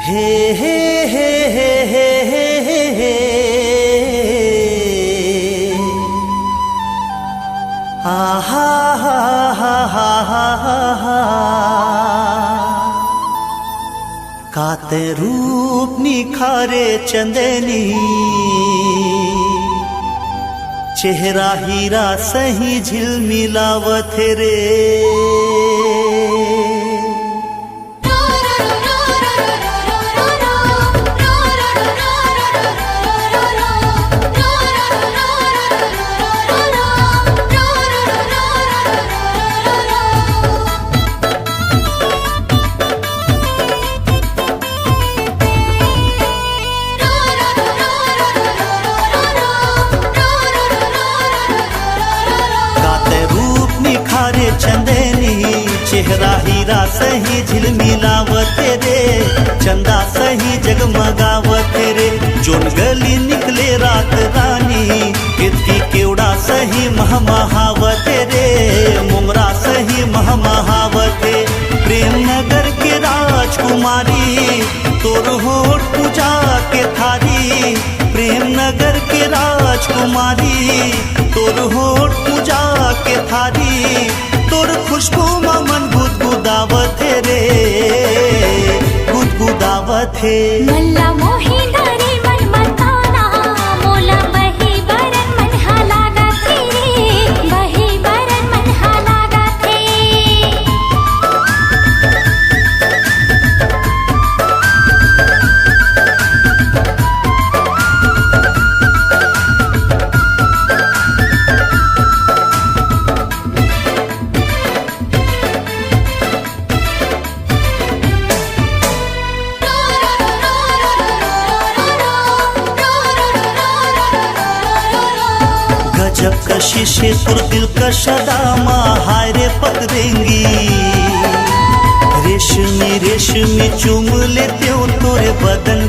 हे हे हे हे हे हे हे हा हा हा हा हा हा काते रूप निखारे चंदनी चेहरा हीरा सही झिलमिलावत रे चेहरा हीरा सही झिलमिलावत रे चंदा सही जगमगावत रे जोन गली निकले रात रानी इतकी केवड़ा सही महमहावत रे मुमरा सही महमहावत प्रेम नगर के राजकुमारी तोर होठ पूजा के थारी प्रेम नगर के राजकुमारी तोर होठ पूजा के थारी तोर खुशबू मन गुदगुदावत रे गुदगुदावत है मल्ला मोही धरे मन मताना मोला बही बरन मन हालागा थे बही बरन मन हालागा थे जब कशिशे तुर दिल का शदामा हाय रे पतरेंगी रेशमी रेशमी चूम लेते हो तोरे बदन